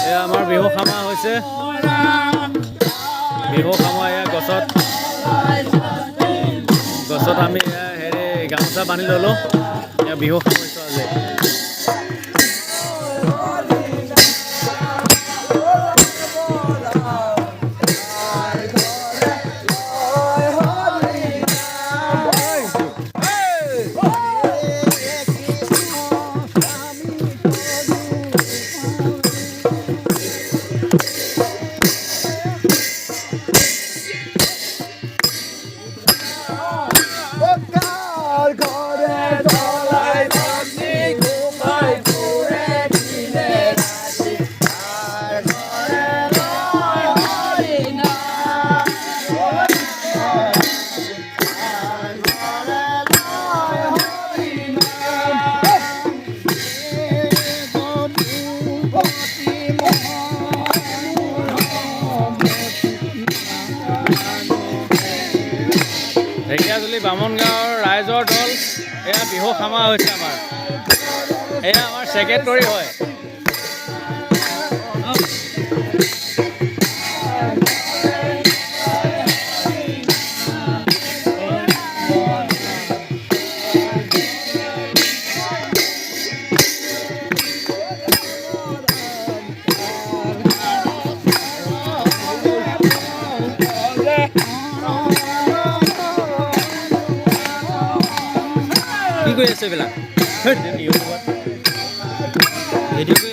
এয়া আমাৰ বিহু খামা হৈছে বিহু খামা এয়া গছত আমি হেৰি গামোচা বান্ধি ল'লোঁ এয়া বিহু খামৈছোঁ আজি ঢেকীয়াজুলি বামুণ গাঁৱৰ ৰাইজৰ দল এয়া বিহু খামা হৈছে আমাৰ এয়া আমাৰ ছেক্ৰেটৰী হয় কি কৰি আছে এইবিলাক ভিডিঅ'